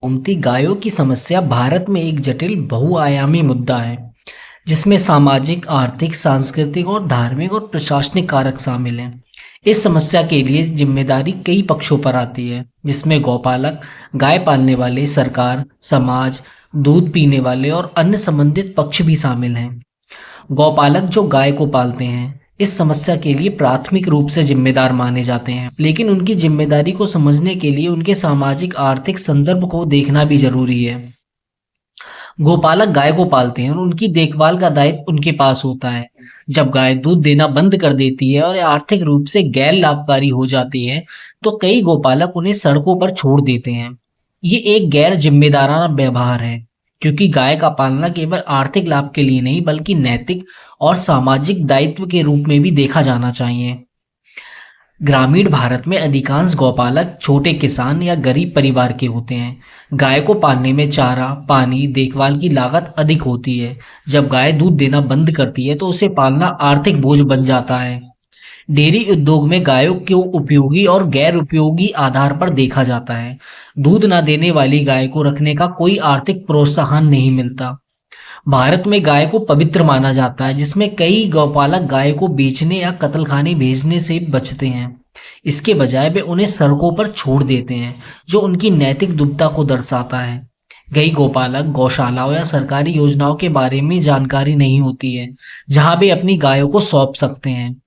घूमती गायों की समस्या भारत में एक जटिल बहुआयामी मुद्दा है जिसमें सामाजिक, आर्थिक, सांस्कृतिक और धार्मिक और प्रशासनिक कारक शामिल हैं। इस समस्या के लिए जिम्मेदारी कई पक्षों पर आती है, जिसमें गौपालक, गाय पालने वाले, सरकार, समाज, दूध पीने वाले और अन्य संबंधित पक्ष भी शामिल हैं। गौपालक जो गाय को पालते हैं इस समस्या के लिए प्राथमिक रूप से जिम्मेदार माने जाते हैं, लेकिन उनकी जिम्मेदारी को समझने के लिए उनके सामाजिक आर्थिक संदर्भ को देखना भी जरूरी है। गौपालक गाय को पालते हैं और उनकी देखभाल का दायित्व उनके पास होता है। जब गाय दूध देना बंद कर देती है और आर्थिक रूप से गैर लाभकारी हो जाती है, तो कई गौपालक उन्हें सड़कों पर छोड़ देते हैं। ये एक गैर जिम्मेदाराना व्यवहार है, क्योंकि गाय का पालना केवल आर्थिक लाभ के लिए नहीं बल्कि नैतिक और सामाजिक दायित्व के रूप में भी देखा जाना चाहिए। ग्रामीण भारत में अधिकांश गौपालक छोटे किसान या गरीब परिवार के होते हैं। गाय को पालने में चारा, पानी, देखभाल की लागत अधिक होती है। जब गाय दूध देना बंद करती है तो उसे पालना आर्थिक बोझ बन जाता है। डेयरी उद्योग में गायों को उपयोगी और गैर उपयोगी आधार पर देखा जाता है। दूध न देने वाली गाय को रखने का कोई आर्थिक प्रोत्साहन नहीं मिलता। भारत में गाय को पवित्र माना जाता है, जिसमें कई गौपालक गाय को बेचने या कत्लखाने भेजने से बचते हैं। इसके बजाय वे उन्हें सड़कों पर छोड़ देते हैं, जो उनकी नैतिक दुबता को दर्शाता है। कई गौपालक गौशालाओं या सरकारी योजनाओं के बारे में जानकारी नहीं होती है, जहां वे अपनी गायों को सौंप सकते हैं।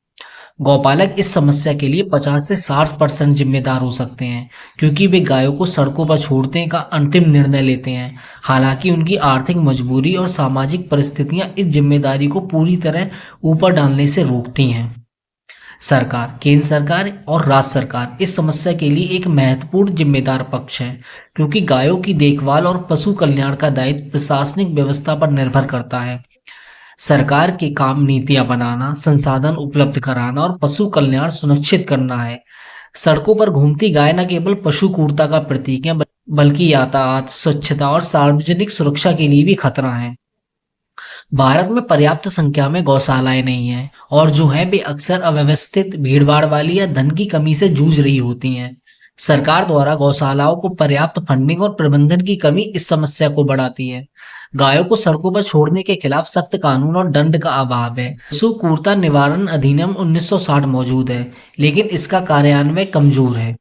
गौपालक इस समस्या के लिए 50 से 60% जिम्मेदार हो सकते हैं, क्योंकि वे गायों को सड़कों पर छोड़ने का अंतिम निर्णय लेते हैं। हालांकि उनकी आर्थिक मजबूरी और सामाजिक परिस्थितियां इस जिम्मेदारी को पूरी तरह ऊपर डालने से रोकती हैं। सरकार, केंद्र सरकार और राज्य सरकार इस समस्या के लिए एक महत्वपूर्ण जिम्मेदार पक्ष है, क्योंकि गायों की देखभाल और पशु कल्याण का दायित्व प्रशासनिक व्यवस्था पर निर्भर करता है। सरकार के काम नीतियां बनाना, संसाधन उपलब्ध कराना और पशु कल्याण सुनिश्चित करना है। सड़कों पर घूमती गाय न केवल पशु क्रूरता का प्रतीक है, बल्कि यातायात, स्वच्छता और सार्वजनिक सुरक्षा के लिए भी खतरा है। भारत में पर्याप्त संख्या में गौशालाएं नहीं हैं, और जो है वे अक्सर अव्यवस्थित, भीड़भाड़ वाली या धन की कमी से जूझ रही होती हैं। सरकार द्वारा गौशालाओं को पर्याप्त फंडिंग और प्रबंधन की कमी इस समस्या को बढ़ाती है। गायों को सड़कों पर छोड़ने के खिलाफ सख्त कानून और दंड का अभाव है। पशु क्रूरता निवारण अधिनियम 1960 मौजूद है, लेकिन इसका कार्यान्वयन कमजोर है।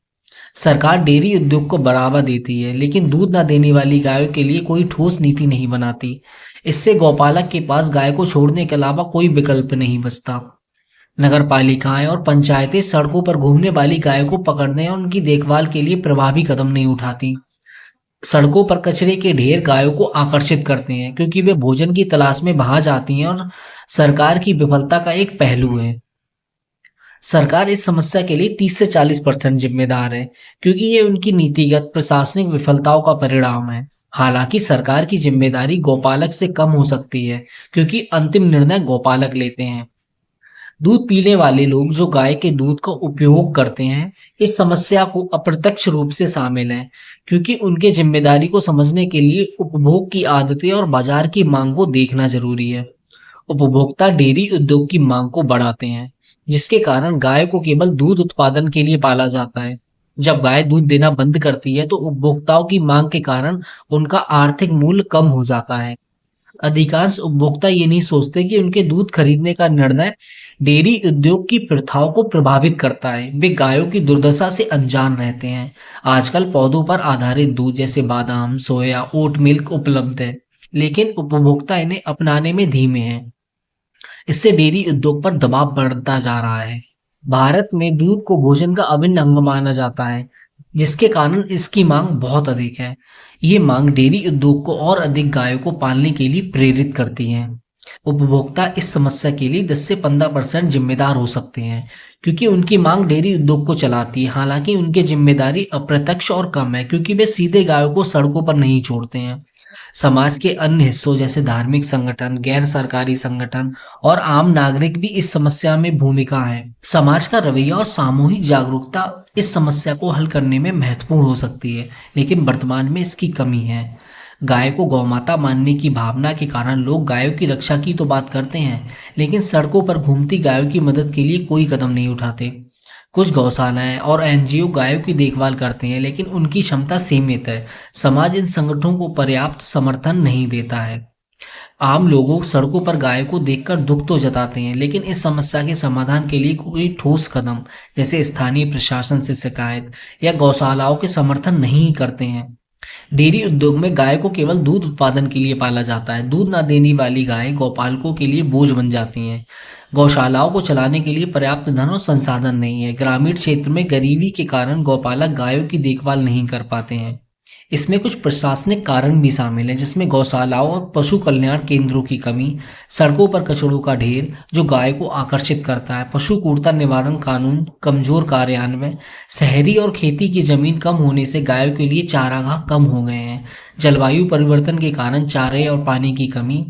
सरकार डेयरी उद्योग को बढ़ावा देती है, लेकिन दूध न देने वाली गायों के लिए कोई ठोस नीति नहीं बनाती। इससे गौपालक के पास गाय को छोड़ने के अलावा कोई विकल्प नहीं बचता। नगर पालिकाएं और पंचायतें सड़कों पर घूमने वाली गायों को पकड़ने और उनकी देखभाल के लिए प्रभावी कदम नहीं उठाती। सड़कों पर कचरे के ढेर गायों को आकर्षित करते हैं, क्योंकि वे भोजन की तलाश में बाहर जाती हैं और सरकार की विफलता का एक पहलू है। सरकार इस समस्या के लिए 30 से 40% जिम्मेदार है, क्योंकि ये उनकी नीतिगत प्रशासनिक विफलताओं का परिणाम है। हालांकि सरकार की जिम्मेदारी गौपालक से कम हो सकती है, क्योंकि अंतिम निर्णय गौपालक लेते हैं। दूध पीने वाले लोग जो गाय के दूध का उपयोग करते हैं इस समस्या को अप्रत्यक्ष रूप से शामिल हैं, क्योंकि उनके जिम्मेदारी को समझने के लिए उपभोग की आदतें और बाजार की मांग को देखना जरूरी है। उपभोक्ता डेयरी उद्योग की मांग को बढ़ाते हैं, जिसके कारण गाय को केवल दूध उत्पादन के लिए पाला जाता है। जब गाय दूध देना बंद करती है तो उपभोक्ताओं की मांग के कारण उनका आर्थिक मूल्य कम हो जाता है। अधिकांश उपभोक्ता ये नहीं सोचते कि उनके दूध खरीदने का निर्णय डेयरी उद्योग की प्रथाओं को प्रभावित करता है। वे गायों की दुर्दशा से अनजान रहते हैं। आजकल पौधों पर आधारित दूध जैसे बादाम, सोया, ओट मिल्क उपलब्ध है, लेकिन उपभोक्ता इन्हें अपनाने में धीमे हैं। इससे डेयरी उद्योग पर दबाव बढ़ता जा रहा है। भारत में दूध को भोजन का अभिन्न अंग माना जाता है, जिसके कारण इसकी मांग बहुत अधिक है। ये मांग डेयरी उद्योग को और अधिक गायों को पालने के लिए प्रेरित करती है। उपभोक्ता इस समस्या के लिए 10 से 15% जिम्मेदार हो सकते हैं, क्योंकि उनकी मांग डेयरी उद्योग को चलाती है। हालांकि उनकी जिम्मेदारी अप्रत्यक्ष और कम है, क्योंकि वे सीधे गायों को सड़कों पर नहीं छोड़ते हैं। समाज के अन्य हिस्सों जैसे धार्मिक संगठन, गैर सरकारी संगठन और आम नागरिक भी इस समस्या में भूमिका है। समाज का रवैया और सामूहिक जागरूकता इस समस्या को हल करने में महत्वपूर्ण हो सकती है, लेकिन वर्तमान में इसकी कमी है। गाय को गौमाता मानने की भावना के कारण लोग गायों की रक्षा की तो बात करते हैं, लेकिन सड़कों पर घूमती गायों की मदद के लिए कोई कदम नहीं उठाते। कुछ गौशालाएं और एनजीओ गायों की देखभाल करते हैं, लेकिन उनकी क्षमता सीमित है। समाज इन संगठनों को पर्याप्त समर्थन नहीं देता है। आम लोगों सड़कों पर गायों को देखकर दुख तो जताते हैं, लेकिन इस समस्या के समाधान के लिए कोई ठोस कदम, जैसे स्थानीय प्रशासन से शिकायत या गौशालाओं के समर्थन नहीं करते हैं। डेयरी उद्योग में गाय को केवल दूध उत्पादन के लिए पाला जाता है। दूध न देने वाली गाय गौपालकों के लिए बोझ बन जाती हैं। गौशालाओं को चलाने के लिए पर्याप्त धन और संसाधन नहीं है। ग्रामीण क्षेत्र में गरीबी के कारण गौपालक गायों की देखभाल नहीं कर पाते हैं। इसमें कुछ प्रशासनिक कारण भी शामिल हैं, जिसमें गौशालाओं और पशु कल्याण केंद्रों की कमी, सड़कों पर कचड़ों का ढेर जो गाय को आकर्षित करता है, पशु क्रूरता निवारण कानून कमजोर कार्यान्वयन, शहरी और खेती की जमीन कम होने से गायों के लिए चारागाह कम हो गए हैं, जलवायु परिवर्तन के कारण चारे और पानी की कमी,